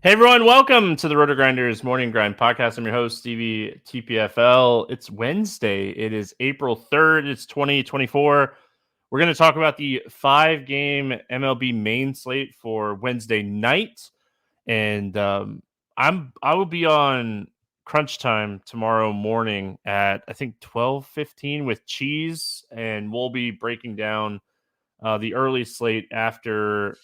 Hey everyone, welcome to the RotoGrinders Morning Grind Podcast. I'm your host, Stevietpfl. It's Wednesday. It is April 3rd. It's 2024. We're going to talk about the 5-game MLB main slate for Wednesday night. And I will be on crunch time tomorrow morning at, I think, 12:15 with Cheese. And we'll be breaking down the early slate after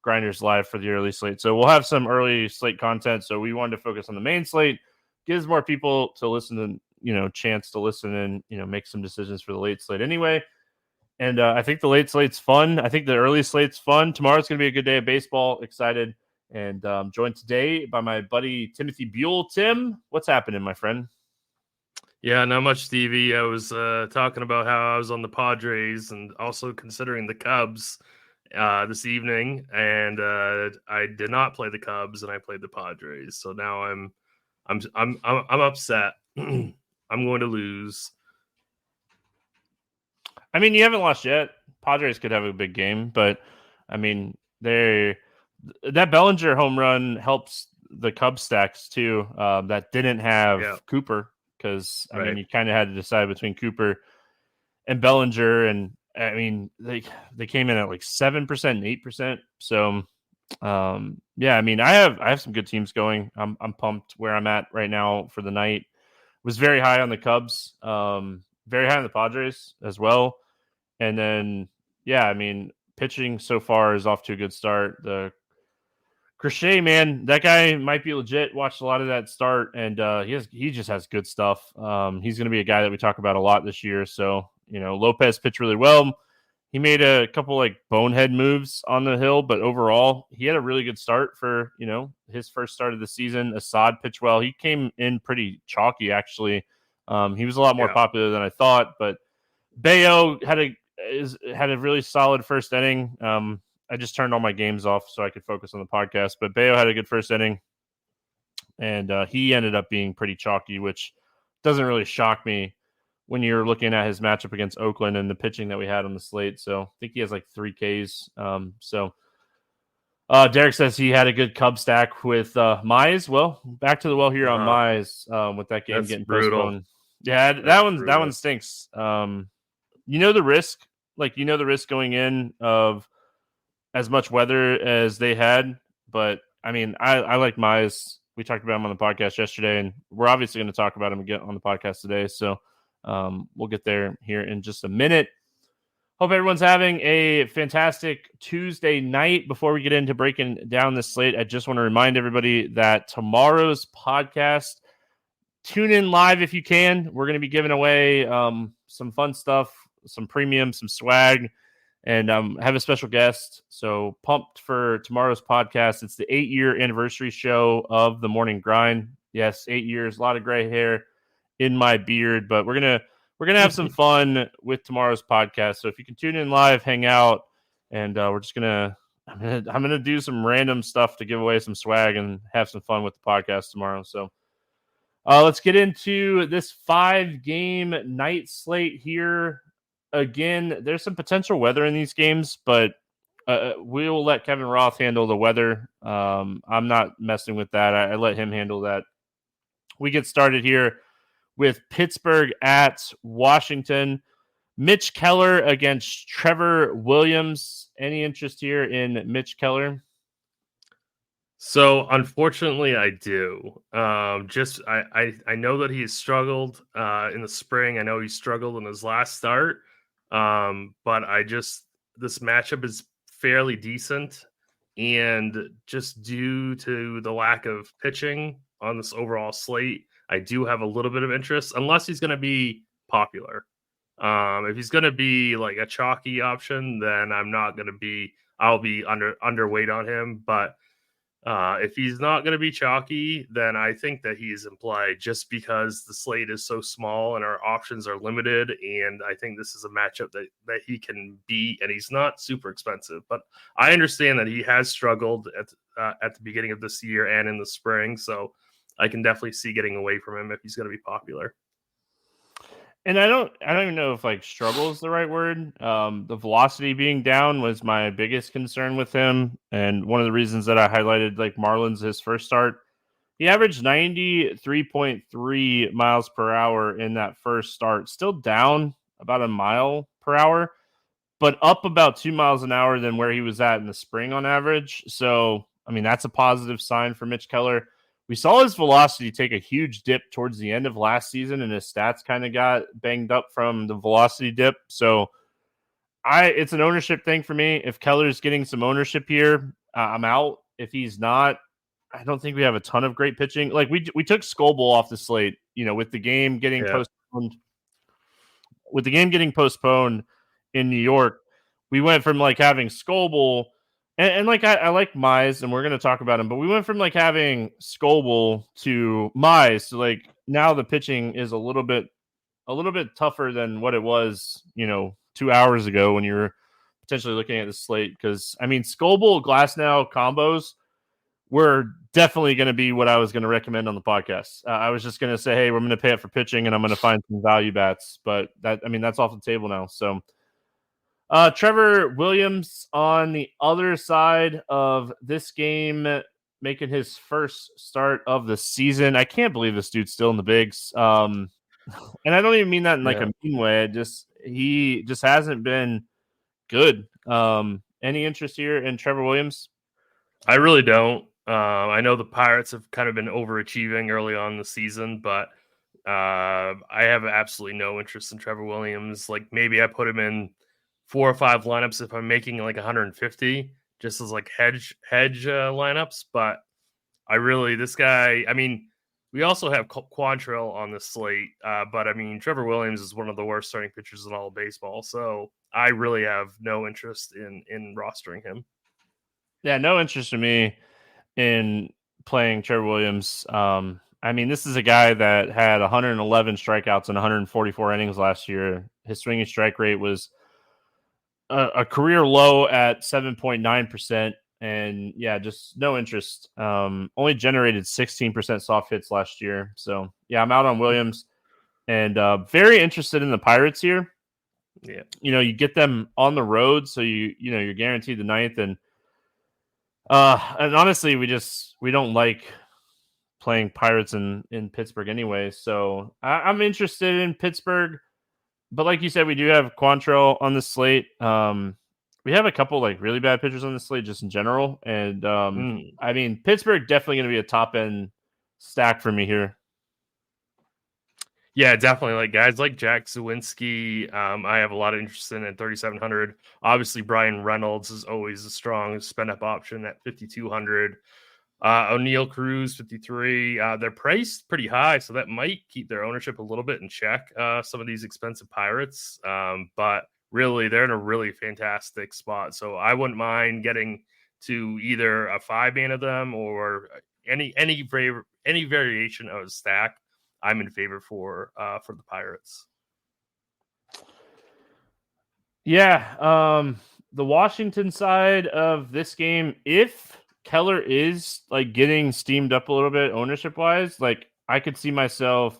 Grinders Live for the early slate. So we'll have some early slate content. So we wanted to focus on the main slate, gives more people to listen to, chance to listen and, make some decisions for the late slate anyway. And I think the late slate's fun. I think the early slate's fun. Tomorrow's going to be a good day of baseball. Excited. And joined today by my buddy Timothy Buell. Tim, what's happening, my friend? Yeah, not much, Stevie. I was talking about how I was on the Padres and also considering the Cubs this evening, and I did not play the Cubs, and I played the Padres. So now I'm upset. I'm going to lose. I mean, you haven't lost yet. Padres could have a big game, but I mean, that Bellinger home run helps the Cubs stacks too. That didn't have Cooper. Because I mean, you kind of had to decide between Cooper and Bellinger, and I mean, they came in at like 7% and 8%. So, yeah, I mean, I have some good teams going. I'm pumped where I'm at right now for the night. Was very high on the Cubs, very high on the Padres as well, and then yeah, I mean, pitching so far is off to a good start. The Crochet, man, that guy might be legit. Watched a lot of that start, and he just has good stuff. He's going to be a guy that we talk about a lot this year. So, Lopez pitched really well. He made a couple like bonehead moves on the hill, but overall, he had a really good start for, his first start of the season. Assad pitched well. He came in pretty chalky, actually. He was a lot more popular than I thought, but Bayo had a really solid first inning. I just turned all my games off so I could focus on the podcast. But Bayo had a good first inning, and he ended up being pretty chalky, which doesn't really shock me when you're looking at his matchup against Oakland and the pitching that we had on the slate. So I think he has like 3 Ks. Derek says he had a good Cub stack with Mize. Well, back to the well here on Mize with that game getting postponed. Yeah, that one stinks. The risk, the risk going in of as much weather as they had, but I mean, I like Mize. We talked about him on the podcast yesterday, and we're obviously going to talk about him again on the podcast today. So we'll get there here in just a minute. Hope everyone's having a fantastic Tuesday night. Before we get into breaking down this slate, I just want to remind everybody that tomorrow's podcast, tune in live if you can. We're going to be giving away some fun stuff, some premium, some swag, and have a special guest. So pumped for tomorrow's podcast. It's the 8-year anniversary show of the Morning Grind. Yes, 8 years, a lot of gray hair in my beard, but we're gonna have some fun with tomorrow's podcast. So if you can tune in live, hang out, and I'm gonna do some random stuff to give away some swag and have some fun with the podcast tomorrow. So let's get into this 5-game night slate here. Again, there's some potential weather in these games, but we will let Kevin Roth handle the weather. I'm not messing with that. I let him handle that. We get started here with Pittsburgh at Washington. Mitch Keller against Trevor Williams. Any interest here in Mitch Keller? So unfortunately, I do. I know that he has struggled in the spring. I know he struggled in his last start. But this matchup is fairly decent, and just due to the lack of pitching on this overall slate, I do have a little bit of interest, unless he's going to be popular. If he's going to be like a chalky option, then I'll be underweight on him. But if he's not going to be chalky, then I think that he is in play just because the slate is so small and our options are limited. And I think this is a matchup that he can beat, and he's not super expensive. But I understand that he has struggled at the beginning of this year and in the spring. So I can definitely see getting away from him if he's going to be popular. And I don't even know if like struggle is the right word. The velocity being down was my biggest concern with him, and one of the reasons that I highlighted like Marlins his first start. He averaged 93.3 miles per hour in that first start, still down about a mile per hour, but up about 2 miles an hour than where he was at in the spring on average. So, I mean, that's a positive sign for Mitch Keller. We saw his velocity take a huge dip towards the end of last season, and his stats kind of got banged up from the velocity dip. So, it's an ownership thing for me. If Keller's getting some ownership here, I'm out. If he's not, I don't think we have a ton of great pitching. Like we took Scoble off the slate, with the game getting postponed. With the game getting postponed in New York, we went from like having Scoble and like I like Mize, and we're gonna talk about him, but we went from like having Scoble to Mize. So like now the pitching is a little bit tougher than what it was, 2 hours ago when you were potentially looking at the slate. Because I mean, Scoble Glasnow combos were definitely going to be what I was going to recommend on the podcast. I was just going to say, hey, we're going to pay it for pitching, and I'm going to find some value bats. But that's off the table now. So Trevor Williams on the other side of this game, making his first start of the season. I can't believe this dude's still in the bigs. And I don't even mean that in like a mean way. He just hasn't been good. Any interest here in Trevor Williams? I really don't. I know the Pirates have kind of been overachieving early on in the season, but I have absolutely no interest in Trevor Williams. Like maybe I put him in 4 or 5 lineups if I'm making like 150, just as like hedge lineups. But this guy. I mean, we also have Quantrill on the slate, but I mean Trevor Williams is one of the worst starting pitchers in all of baseball, so I really have no interest in rostering him. Yeah, no interest in me in playing Trevor Williams. I mean, this is a guy that had 111 strikeouts and 144 innings last year. His swinging strike rate was a career low at 7.9%. And yeah, just no interest. Only generated 16% soft hits last year. So yeah, I'm out on Williams, and very interested in the Pirates here. Yeah, you get them on the road, so you're guaranteed the ninth, and honestly, we don't like playing Pirates in Pittsburgh anyway. So I'm interested in Pittsburgh, but like you said, we do have Quantrill on the slate. We have a couple like really bad pitchers on the slate just in general, and I mean Pittsburgh definitely going to be a top end stack for me here. Yeah, definitely. Like guys like Jack Zawinski, I have a lot of interest in at 3,700. Obviously, Brian Reynolds is always a strong spend up option at 5,200. O'Neal Cruz 53. They're priced pretty high, so that might keep their ownership a little bit in check. Some of these expensive Pirates, but really they're in a really fantastic spot. So I wouldn't mind getting to either a 5-man of them or any variation of a stack. I'm in favor for the Pirates. Yeah, the Washington side of this game, if Keller is like getting steamed up a little bit ownership wise, like I could see myself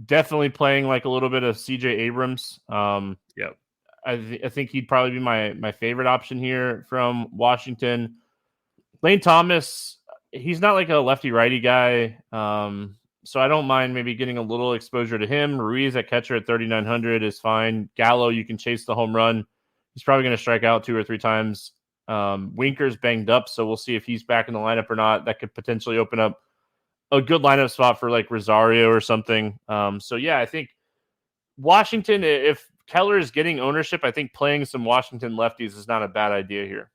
definitely playing like a little bit of CJ Abrams. Yep. I think he'd probably be my favorite option here from Washington. Lane Thomas, he's not like a lefty righty guy. So I don't mind maybe getting a little exposure to him. Ruiz at catcher at 3,900 is fine. Gallo, you can chase the home run. He's probably going to strike out 2 or 3 times. Winker's banged up, so we'll see if he's back in the lineup or not. That could potentially open up a good lineup spot for like Rosario or something. So yeah, I think Washington, if Keller is getting ownership, I think playing some Washington lefties is not a bad idea here.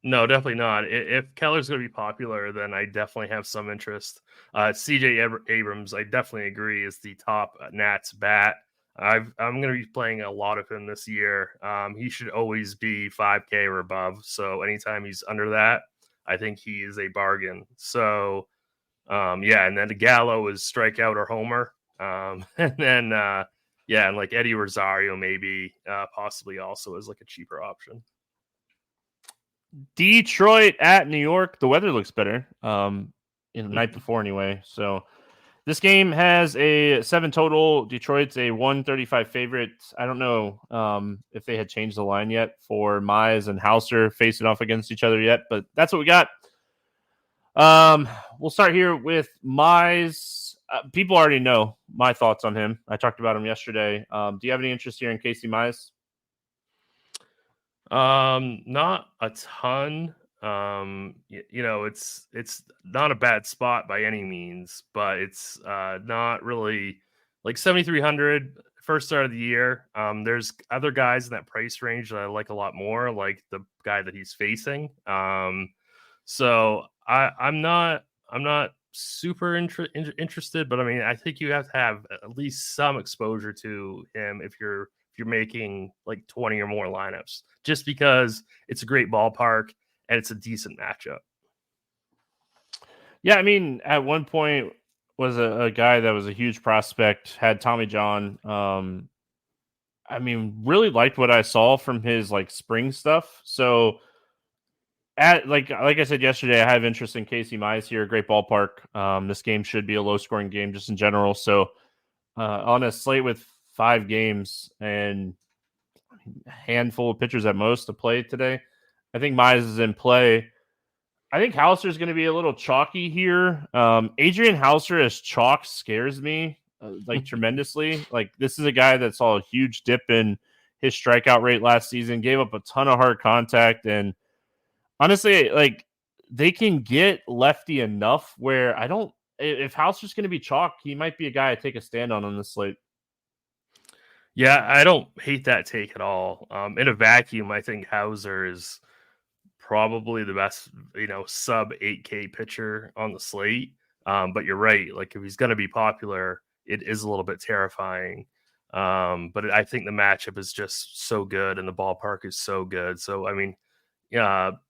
No, definitely not. If Keller's going to be popular, then I definitely have some interest. CJ Abrams, I definitely agree, is the top Nats bat. I'm going to be playing a lot of him this year. He should always be 5K or above. So anytime he's under that, I think he is a bargain. So yeah, and then the Gallo is strikeout or homer. And then and like Eddie Rosario maybe possibly also is like a cheaper option. Detroit at New York. The weather looks better. The night before anyway. So This game has a 7 total. Detroit's a 135 favorite. I don't know if they had changed the line yet for Mize and Hauser facing off against each other yet, but that's what we got. We'll start here with Mize. People already know my thoughts on him. I talked about him yesterday. Do you have any interest here in Casey Mize? Not a ton. It's not a bad spot by any means, but it's not really like 7,300 first start of the year. There's other guys in that price range that I like a lot more, like the guy that he's facing. So I'm not super interested, but I mean, I think you have to have at least some exposure to him if you're making like 20 or more lineups, just because it's a great ballpark and it's a decent matchup. Yeah, I mean, at one point was a guy that was a huge prospect, had Tommy John. I mean, really liked what I saw from his like spring stuff. So like I said yesterday, I have interest in Casey Mize here. Great ballpark. This game should be a low scoring game just in general. So on a slate with 5 games and a handful of pitchers at most to play today, I think Mize is in play. I think Hauser is going to be a little chalky here. Adrian Hauser as chalk scares me like tremendously. Like, this is a guy that saw a huge dip in his strikeout rate last season, gave up a ton of hard contact, and honestly, like, they can get lefty enough where if Hauser's going to be chalk, he might be a guy I take a stand on the slate. Yeah, I don't hate that take at all. In a vacuum, I think Hauser is probably the best, sub 8K pitcher on the slate. But you're right. Like, if he's going to be popular, it is a little bit terrifying. But I think the matchup is just so good and the ballpark is so good. So, I mean,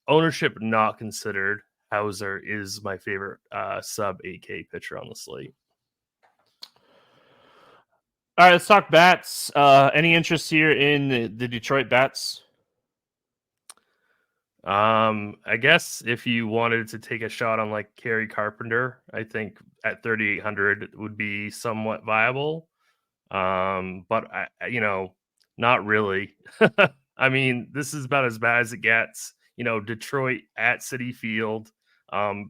ownership not considered, Hauser is my favorite sub 8K pitcher on the slate. All right, let's talk bats. Any interest here in the Detroit bats? I guess if you wanted to take a shot on like Kerry Carpenter, I think at 3,800 would be somewhat viable. But not really. I mean, this is about as bad as it gets. Detroit at Citi Field,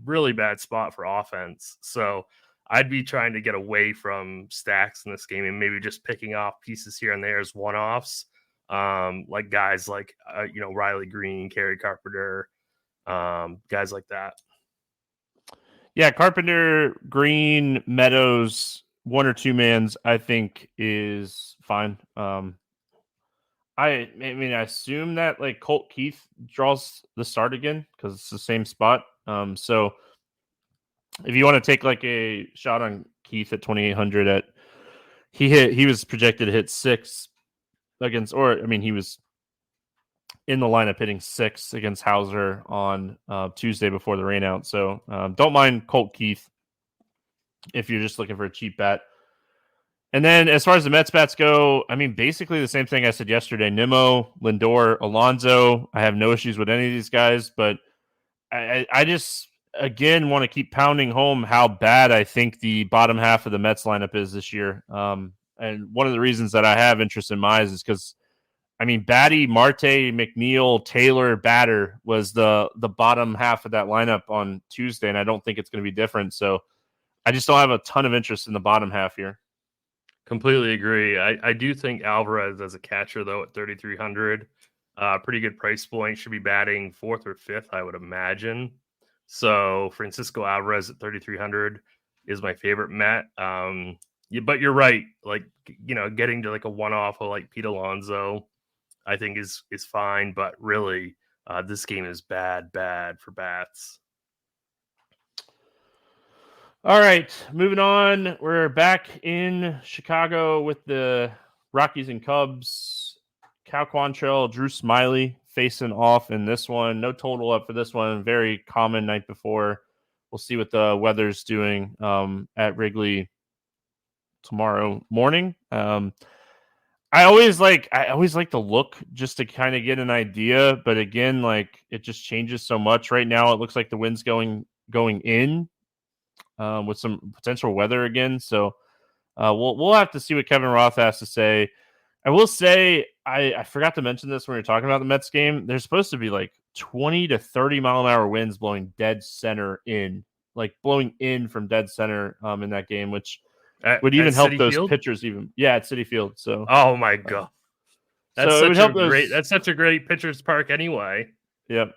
really bad spot for offense. So I'd be trying to get away from stacks in this game and maybe just picking off pieces here and there as one-offs. Like guys like, Riley Green, Kerry Carpenter, guys like that. Yeah, Carpenter, Green, Meadows, 1 or 2 mans, I think is fine. I mean, I assume that like Colt Keith draws the start again because it's the same spot. So if you want to take like a shot on Keith at 2,800, he was projected to hit 6 against, he was in the lineup hitting 6 against Hauser on Tuesday before the rainout. So don't mind Colt Keith if you're just looking for a cheap bat. And then as far as the Mets bats go, I mean, basically the same thing I said yesterday. Nimmo, Lindor, Alonso. I have no issues with any of these guys, but I just, again, want to keep pounding home how bad I think the bottom half of the Mets lineup is this year. And one of the reasons that I have interest in Mize is because, I mean, Batty, Marte, McNeil, Taylor, Batter was the bottom half of that lineup on Tuesday, and I don't think it's going to be different. So I just don't have a ton of interest in the bottom half here. Completely agree. I do think Alvarez as a catcher, though, at 3,300, pretty good price point, should be batting 4th or 5th, I would imagine. So Francisco Alvarez at 3,300 is my favorite Met. But you're right. Like, getting to like a one-off of like Pete Alonso, I think is fine. But really, this game is bad for bats. All right, moving on. We're back in Chicago with the Rockies and Cubs. Cal Quantrill, Drew Smyly facing off in this one. No total up for this one. Very common night before. We'll see what the weather's doing at Wrigley tomorrow morning. I always like the look just to kind of get an idea, but again, like, it just changes so much. Right now, it looks like the wind's going in. with some potential weather again. So we'll have to see what Kevin Roth has to say. I will say, I forgot to mention this when we were talking about the Mets game. There's supposed to be like 20 to 30 mile an hour winds blowing dead center in, like blowing in from dead center in that game, which would even help those pitchers even. Yeah, at Citi Field. So, oh my God. That's so it would help those. That's such a great pitcher's park anyway. Yep.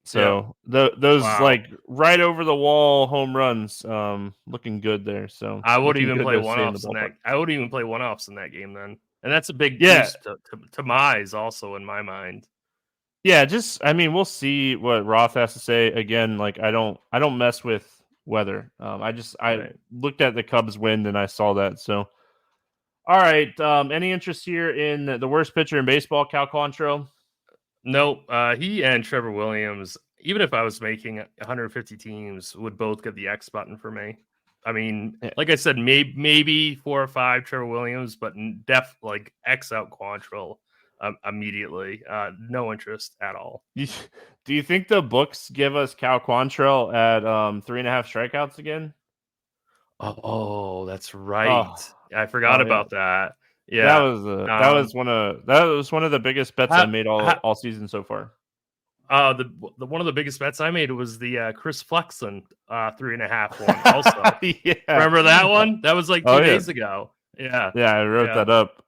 So those like right over the wall home runs, looking good there. So I would even play one-offs in that. I would even play one-offs in that game then, and that's a big boost to Mize also in my mind. Yeah, I mean, we'll see what Roth has to say. Again, like I don't mess with weather. I looked at the Cubs wind and I saw that. So, all right. Any interest here in the worst pitcher in baseball, Cal Quantrill? Nope. He and Trevor Williams, even if I was making 150 teams, would both get the X button for me. I mean, like I said, maybe 4 or 5 Trevor Williams, but like X out Quantrill immediately. No interest at all. Do you think the books give us Cal Quantrill at 3.5 strikeouts again? Oh, that's right. I forgot about that. Yeah, that was one of the biggest bets I made all season so far. The one of the biggest bets I made was the Chris Flexen 3.5 one. Also, yeah. Remember that one? That was like 2 days ago. Yeah, I wrote that up.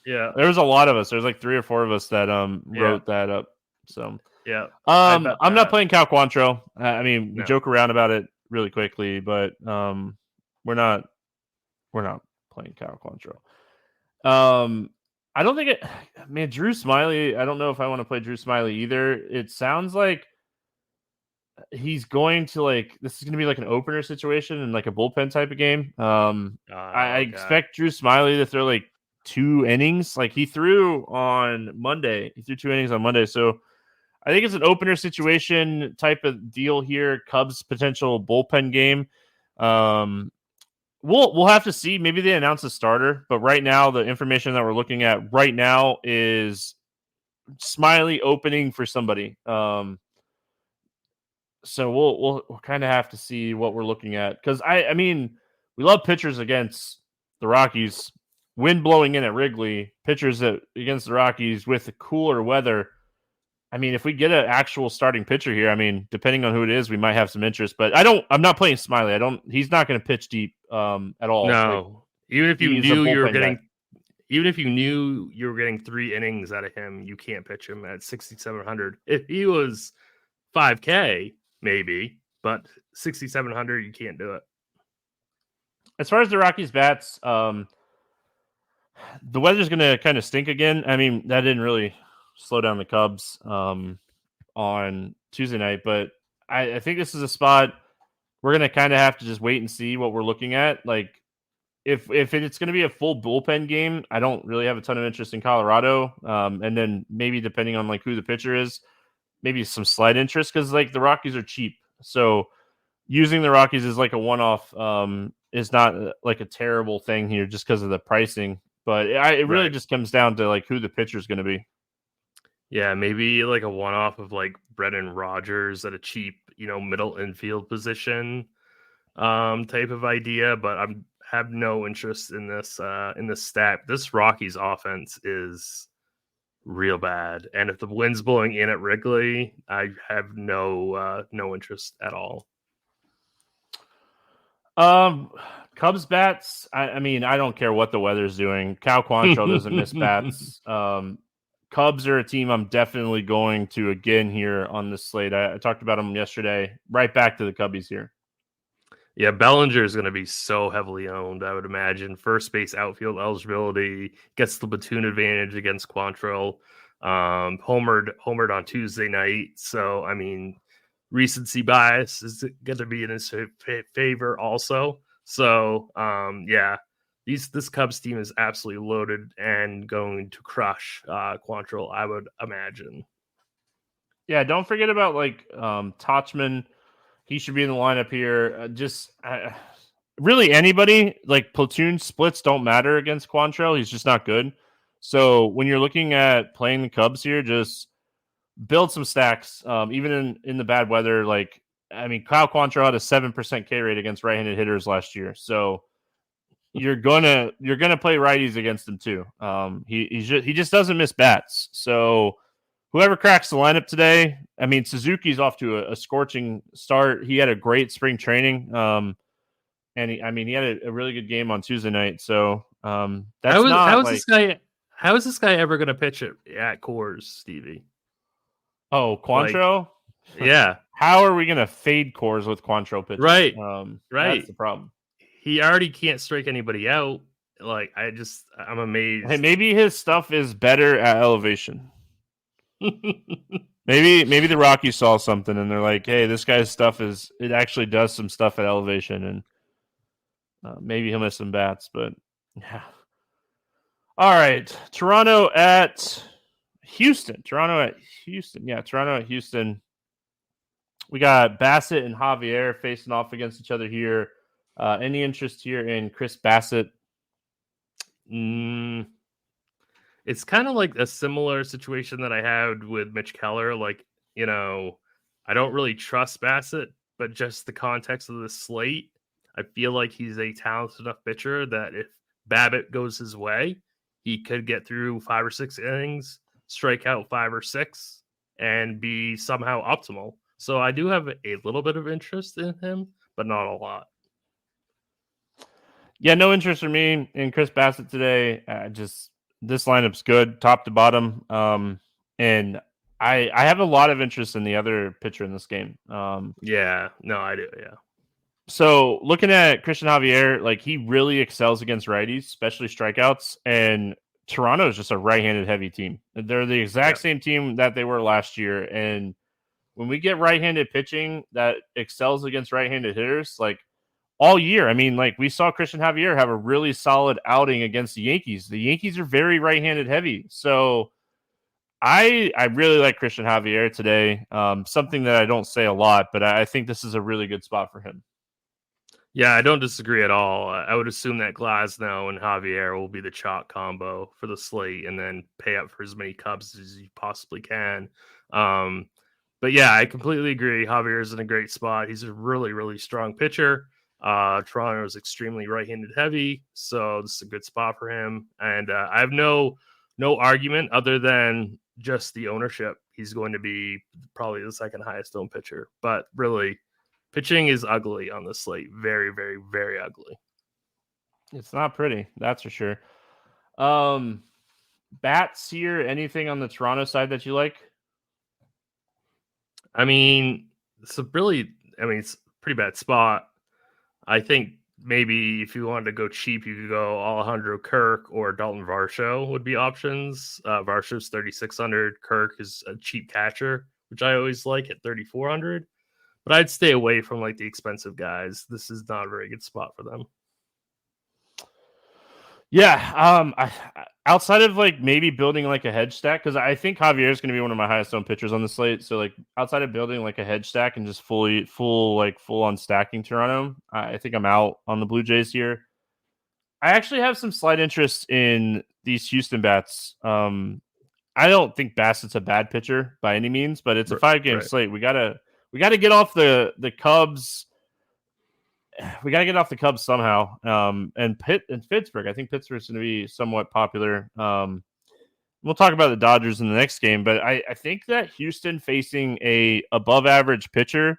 There was a lot of us. There's like 3 or 4 of us that wrote that up. So yeah, I'm not playing Cal Quantrill. I mean, we joke around about it really quickly, but we're not playing Cal Quantrill. I don't think Drew Smiley, I don't know if I want to play Drew Smiley either. It sounds like he's going to this is going to be like an opener situation and like a bullpen type of game. I expect Drew Smiley to throw like 2 innings. Like he threw on Monday. He threw 2 innings on Monday. So I think it's an opener situation type of deal here. Cubs potential bullpen game. We'll have to see. Maybe they announce a starter, but right now the information that we're looking at right now is Smiley opening for somebody. So we'll kind of have to see what we're looking at, because I mean, we love pitchers against the Rockies, wind blowing in at Wrigley, pitchers against the Rockies with the cooler weather. I mean, if we get an actual starting pitcher here, I mean, depending on who it is, we might have some interest. But I'm not playing Smiley. He's not going to pitch deep at all. No, even if you knew you were getting 3 innings out of him, you can't pitch him at 6,700. If he was 5K, maybe, but 6,700, you can't do it. As far as the Rockies bats, the weather's going to kind of stink again. I mean, that didn't really slow down the Cubs on Tuesday night, but I think this is a spot we're going to kind of have to just wait and see what we're looking at. Like if it's going to be a full bullpen game, I don't really have a ton of interest in Colorado. And then maybe depending on like who the pitcher is, maybe some slight interest, because like the Rockies are cheap. So using the Rockies as like a one-off is not like a terrible thing here just because of the pricing. But it really just comes down to like who the pitcher is going to be. Yeah, maybe like a one-off of like Brendan Rodgers at a cheap, middle infield position type of idea. But I have no interest in this stat. This Rockies offense is real bad, and if the wind's blowing in at Wrigley, I have no interest at all. Cubs bats. I mean, I don't care what the weather's doing. Cal Quantrill doesn't miss bats. Cubs are a team I'm definitely going to again here on this slate. I talked about them yesterday. Right back to the Cubbies here. Yeah, Bellinger is going to be so heavily owned, I would imagine. First base outfield eligibility, gets the platoon advantage against Quantrill. Homered on Tuesday night. So, I mean, recency bias is going to be in his favor also. So, yeah. This Cubs team is absolutely loaded and going to crush Quantrill, I would imagine. Yeah, don't forget about like Tachman. He should be in the lineup here. Really anybody, like platoon splits don't matter against Quantrill. He's just not good. So when you're looking at playing the Cubs here, just build some stacks. Even in the bad weather, like I mean, Kyle Quantrill had a 7% K rate against right-handed hitters last year, so you're gonna play righties against him too. He just doesn't miss bats. So whoever cracks the lineup today, I mean, Suzuki's off to a scorching start. He had a great spring training, and he had a really good game on Tuesday night. So how is this guy ever going to pitch at Coors, Stevie? Oh, Quantrill? Yeah. How are we going to fade Coors with Quantrill pitching? Right. That's the problem. He already can't strike anybody out. Like, I'm amazed. Hey, maybe his stuff is better at elevation. maybe the Rockies saw something and they're like, hey, this guy's stuff it actually does some stuff at elevation, and maybe he'll miss some bats, but yeah. All right. Toronto at Houston. Yeah, Toronto at Houston. We got Bassett and Javier facing off against each other here. Any interest here in Chris Bassett? It's kind of like a similar situation that I had with Mitch Keller. Like, I don't really trust Bassett, but just the context of the slate, I feel like he's a talented enough pitcher that if Babbitt goes his way, he could get through 5 or 6 innings, strike out 5 or 6, and be somehow optimal. So I do have a little bit of interest in him, but not a lot. Yeah, no interest for me in Chris Bassett today. This lineup's good, top to bottom. And I have a lot of interest in the other pitcher in this game. I do. Yeah. So looking at Christian Javier, like, he really excels against righties, especially strikeouts. And Toronto is just a right-handed heavy team. They're the exact same team that they were last year. And when we get right-handed pitching that excels against right-handed hitters, like, all year. I mean, like, we saw Christian Javier have a really solid outing against the Yankees. The Yankees are very right-handed heavy. So I really like Christian Javier today. Something that I don't say a lot, but I think this is a really good spot for him. Yeah, I don't disagree at all. I would assume that Glasnow and Javier will be the chalk combo for the slate, and then pay up for as many Cubs as you possibly can. But yeah, I completely agree. Javier is in a great spot. He's a really, really strong pitcher. Toronto is extremely right-handed heavy, so this is a good spot for him. And I have no argument other than just the ownership. He's going to be probably the second highest owned pitcher, but really, pitching is ugly on this slate. Very, very, very ugly. It's not pretty, that's for sure. Bats here, anything on the Toronto side that you like? I mean, it's a pretty bad spot. I think maybe if you wanted to go cheap, you could go Alejandro Kirk or Dalton Varsho would be options. Varsho's 3,600. Kirk is a cheap catcher, which I always like at 3,400. But I'd stay away from like the expensive guys. This is not a very good spot for them. Yeah, outside of like maybe building like a hedge stack, because I think Javier is going to be one of my highest owned pitchers on the slate. So like outside of building like a hedge stack and just full on stacking Toronto, I think I'm out on the Blue Jays here. I actually have some slight interest in these Houston bats. I don't think Bassett's a bad pitcher by any means, but it's a 5-game slate. We gotta get off the Cubs. We got to get off the Cubs somehow. And Pittsburgh. I think Pittsburgh's going to be somewhat popular. We'll talk about the Dodgers in the next game, but I think that Houston facing a above average pitcher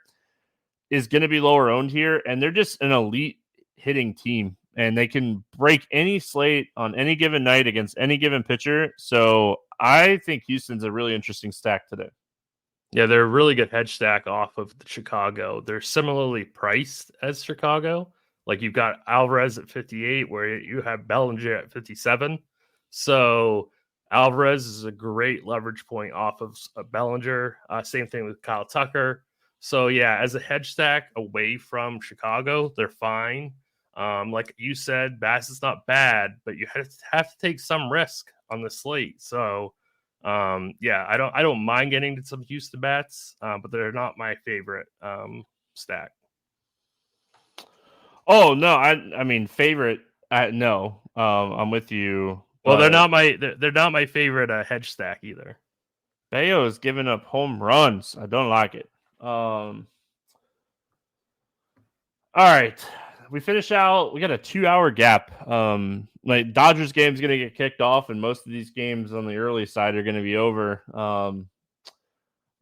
is going to be lower owned here. And they're just an elite hitting team, and they can break any slate on any given night against any given pitcher. So I think Houston's a really interesting stack today. Yeah, they're a really good hedge stack off of Chicago. They're similarly priced as Chicago. Like, you've got Alvarez at 58, where you have Bellinger at 57. So Alvarez is a great leverage point off of Bellinger. Same thing with Kyle Tucker. So yeah, as a hedge stack away from Chicago, they're fine. Like you said, Bassett's not bad, but you have to take some risk on the slate. So yeah, I don't mind getting to some Houston bats, but they're not my favorite stack. Oh no, I mean favorite. No, I'm with you. Well, they're not my favorite hedge stack either. Bayo is giving up home runs. I don't like it. All right. We finish out. We got a 2-hour gap. Like Dodgers game is going to get kicked off, and most of these games on the early side are going to be over.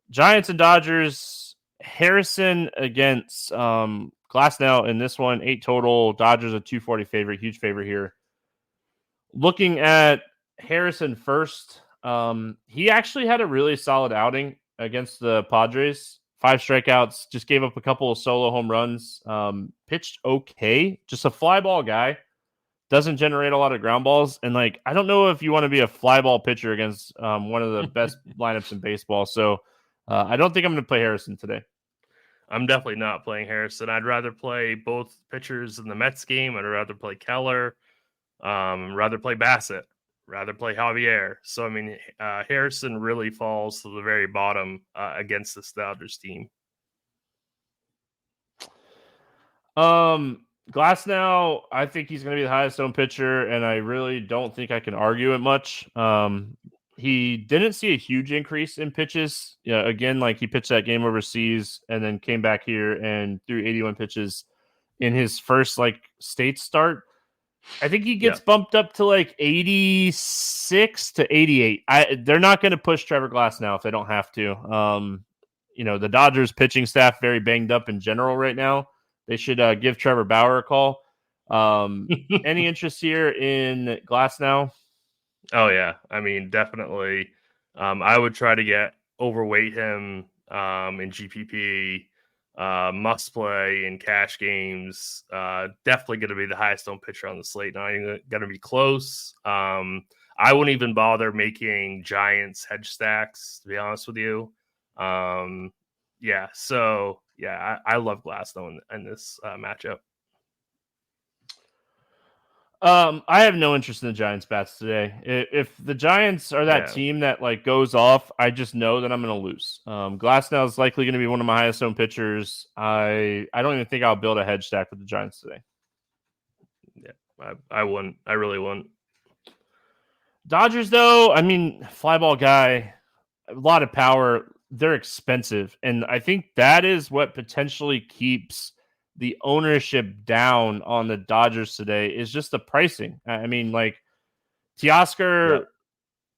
Giants and Dodgers. Harrison against Glasnow in this one, 8 total. Dodgers a 240 favorite, huge favorite here. Looking at Harrison first, he actually had a really solid outing against the Padres. 5 strikeouts, just gave up a couple of solo home runs. Pitched okay, just a fly ball guy. Doesn't generate a lot of ground balls. And like, I don't know if you want to be a fly ball pitcher against one of the best lineups in baseball. So I don't think I'm going to play Harrison today. I'm definitely not playing Harrison. I'd rather play both pitchers in the Mets game. I'd rather play Keller, rather play Bassett, rather play Javier. So, I mean, Harrison really falls to the very bottom against the Dodgers team. Glasnow, I think he's going to be the highest owned pitcher, and I really don't think I can argue it much. He didn't see a huge increase in pitches. Yeah, again, like he pitched that game overseas and then came back here and threw 81 pitches in his first like state start. I think he gets bumped up to like 86 to 88. They're not going to push Trevor Glasnow if they don't have to. The Dodgers pitching staff very banged up in general right now. They should give Trevor Bauer a call. Any interest here in Glasnow? Oh, yeah. I mean, definitely. I would try to overweight him in GPP, must play in cash games. Definitely going to be the highest owned pitcher on the slate. Not even going to be close. I wouldn't even bother making Giants hedge stacks, to be honest with you. I love Glasnow in this matchup. I have no interest in the Giants bats today. If the Giants are that team that like goes off, I just know that I'm going to lose. Glasnow is likely going to be one of my highest owned pitchers. I don't even think I'll build a hedge stack with the Giants today. Yeah, I wouldn't. I really wouldn't. Dodgers, though, I mean, fly ball guy, a lot of power. They're expensive, and I think that is what potentially keeps the ownership down on the Dodgers today is just the pricing. I mean, like Teoscar,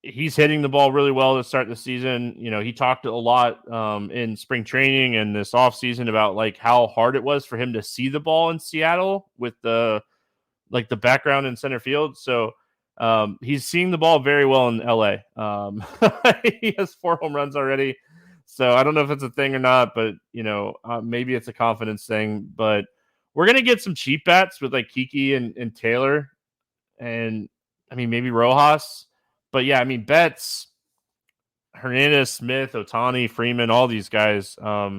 he's hitting the ball really well to start the season. He talked a lot in spring training and this offseason about like how hard it was for him to see the ball in Seattle with the background in center field. So he's seeing the ball very well in LA. He has 4 home runs already. So I don't know if it's a thing or not, but maybe it's a confidence thing. But we're gonna get some cheap bats with like Kiki and Taylor, and I mean maybe Rojas. But yeah, I mean Betts, Hernandez, Smith, Ohtani, Freeman, all these guys. I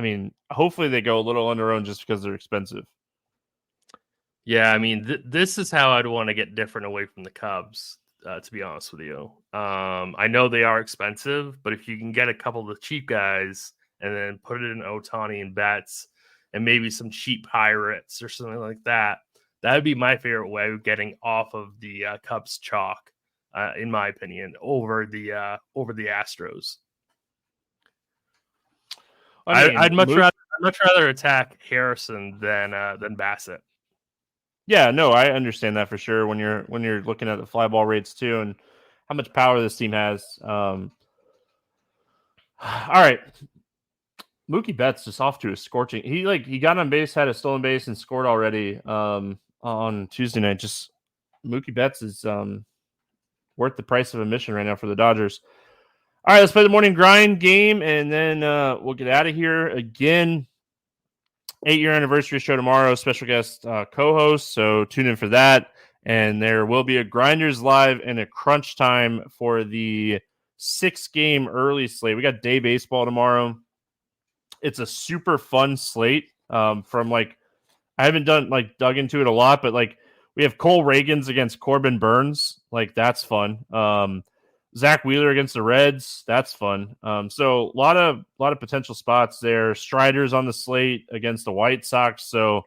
mean, hopefully they go a little underowned just because they're expensive. Yeah, I mean this is how I'd want to get different away from the Cubs. To be honest with you, I know they are expensive, but if you can get a couple of the cheap guys and then put it in Ohtani and Betts and maybe some cheap Pirates or something like that, that would be my favorite way of getting off of the Cubs chalk, in my opinion, over the Astros. I'd much rather attack Harrison than Bassett. Yeah, no, I understand that for sure when you're looking at the fly ball rates too and how much power this team has. All right. Mookie Betts just off to a scorching. He got on base, had a stolen base, and scored already on Tuesday night. Just Mookie Betts is worth the price of admission right now for the Dodgers. All right, let's play the morning grind game, and then we'll get out of here again. 8-year anniversary show tomorrow, special guest co-host, so tune in for that. And there will be a Grinders Live and a Crunch Time for the 6-game early slate. We got day baseball tomorrow. It's a super fun slate. From I haven't dug into it a lot, but we have Cole Reagans against Corbin Burns. That's fun. Zach Wheeler against the Reds. That's fun. So a lot of potential spots there. Strider's on the slate against the White Sox. So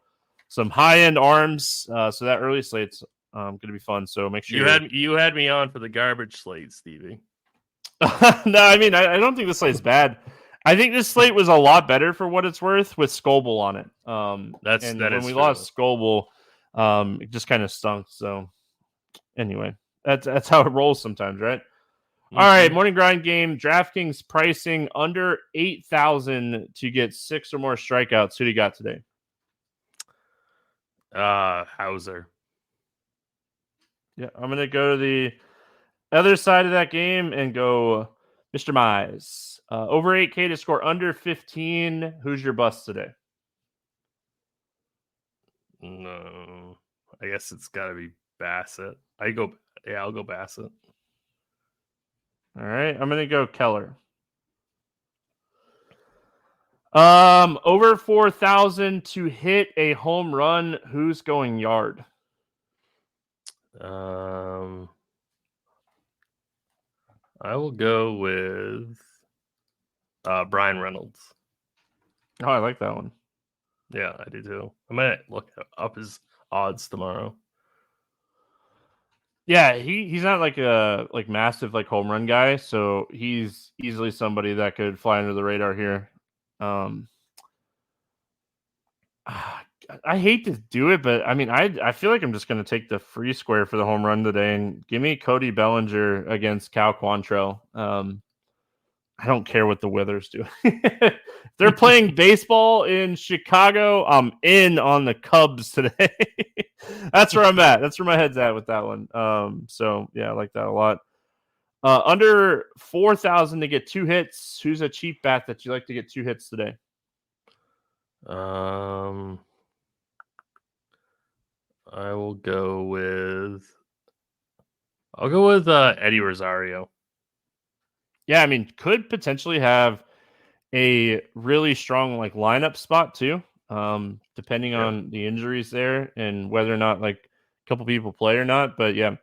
some high-end arms. So that early slate's going to be fun. So make sure you had me on for the garbage slate, Stevie. No, I mean, I don't think the slate's bad. I think this slate was a lot better for what it's worth with Scoble on it. When we lost Scoble, it just kind of stunk. So anyway, that's how it rolls sometimes, right? Mm-hmm. All right, morning grind game. DraftKings pricing under 8,000 to get 6 or more strikeouts. Who do you got today? Hauser. Yeah, I'm gonna go to the other side of that game and go Mr. Mize. Over 8K to score under 15. Who's your bust today? No, I guess it's got to be Bassett. I'll go Bassett. All right, I'm gonna go Keller. Over 4,000 to hit a home run. Who's going yard? I will go with Brian Reynolds. Oh, I like that one. Yeah, I do too. I might look up his odds tomorrow. Yeah, he's not like a massive home run guy, so he's easily somebody that could fly under the radar here. I hate to do it, but I mean, I feel like I'm just going to take the free square for the home run today and give me Cody Bellinger against Cal Quantrill. I don't care what the weather's doing. They're playing baseball in Chicago. I'm in on the Cubs today. That's where I'm at. That's where my head's at with that one. So yeah, I like that a lot. Under 4,000 to get 2 hits. Who's a cheap bat that you like to get 2 hits today? I will go with. I'll go with Eddie Rosario. Yeah, I mean, could potentially have a really strong lineup spot too, depending on the injuries there and whether or not a couple people play or not. But yeah,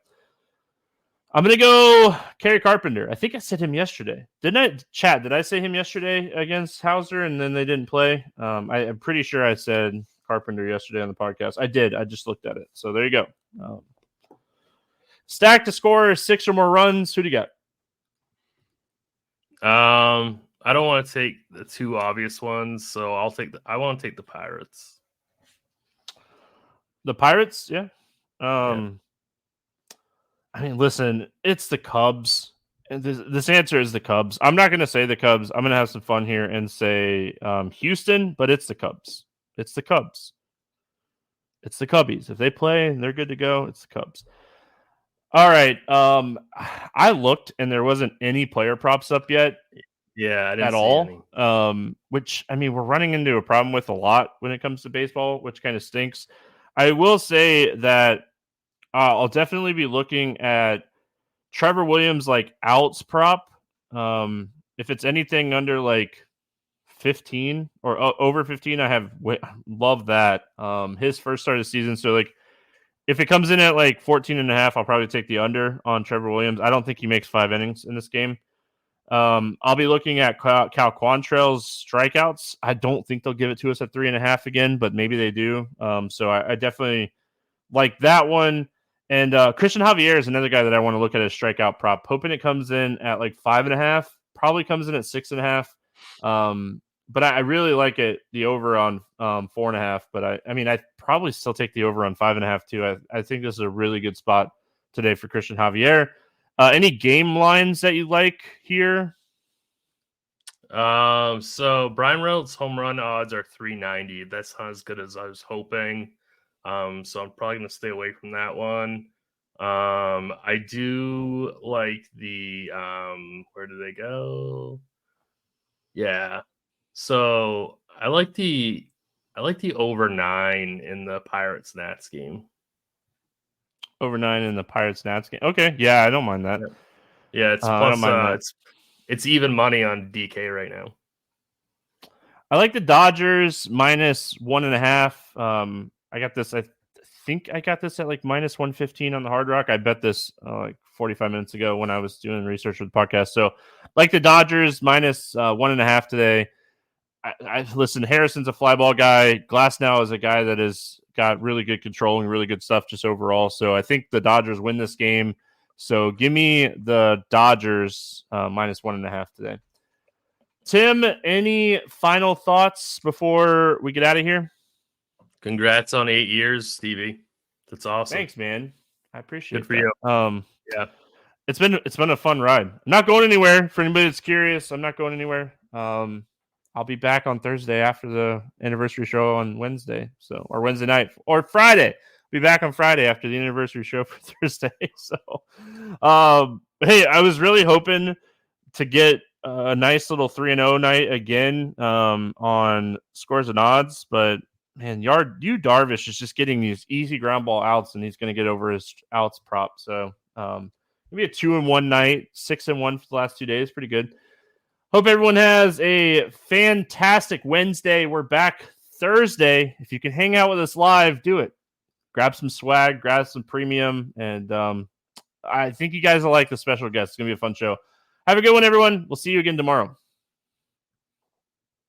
I'm gonna go Kerry Carpenter. I think I said him yesterday. Didn't I? Chat, did I say him yesterday against Hauser and then they didn't play? I'm pretty sure I said Carpenter yesterday on the podcast. I did. I just looked at it. So there you go. Stack to score 6 or more runs. Who do you got? I don't want to take the 2 obvious ones, so I want to take the Pirates. The Pirates, yeah. I mean, listen, it's the Cubs. And this answer is the Cubs. I'm not going to say the Cubs. I'm going to have some fun here and say Houston, but it's the Cubs. It's the Cubs. It's the Cubbies. If they play and they're good to go, it's the Cubs. All right. I looked and there wasn't any player props up yet. Yeah, I didn't at see all. Any. Which I mean, we're running into a problem with a lot when it comes to baseball, which kind of stinks. I will say that I'll definitely be looking at Trevor Williams outs prop. If it's anything under 15 or over 15, I love that. His first start of the season, so if it comes in at 14.5, I'll probably take the under on Trevor Williams. I don't think he makes 5 innings in this game. I'll be looking at Cal Quantrill's strikeouts. I don't think they'll give it to us at 3.5 again, but maybe they do. So I definitely like that one. And Christian Javier is another guy that I want to look at as strikeout prop. Hoping it comes in at 5.5. Probably comes in at 6.5. But I really like it, the over on 4.5. But I mean, I'd probably still take the over on 5.5 too. I think this is a really good spot today for Christian Javier. Any game lines that you like here? So Brian Reynolds' home run odds are 390. That's not as good as I was hoping. So I'm probably gonna stay away from that one. I do like the where do they go? Yeah. So I like the over 9 in the Pirates Nats game. Over 9 in the Pirates Nats game. Okay, yeah, I don't mind that. Yeah, it's plus it's even money on DK right now. I like the Dodgers minus 1.5. I got this. I think I got this at minus 115 on the Hard Rock. I bet this 45 minutes ago when I was doing research for the podcast. So, like the Dodgers minus 1.5 today. I listen. Harrison's a fly ball guy. Glasnow is a guy that has got really good control and really good stuff just overall. So I think the Dodgers win this game. So give me the Dodgers minus 1.5 today. Tim, any final thoughts before we get out of here? Congrats on 8 years, Stevie. That's awesome. Thanks, man. I appreciate it. Good for you. Yeah. It's been a fun ride. I'm not going anywhere. For anybody that's curious, I'm not going anywhere. I'll be back on Thursday after the anniversary show on Wednesday. Or Wednesday night or Friday. Be back on Friday after the anniversary show for Thursday. So, hey, I was really hoping to get a nice little 3-0 night again on Scores and Odds, but man, Darvish is just getting these easy ground ball outs, and he's going to get over his outs prop. So maybe a 2-1 night, 6-1 for the last 2 days, pretty good. Hope everyone has a fantastic Wednesday. We're back Thursday. If you can hang out with us live, do it. Grab some swag, grab some premium, and I think you guys will like the special guest. It's going to be a fun show. Have a good one, everyone. We'll see you again tomorrow.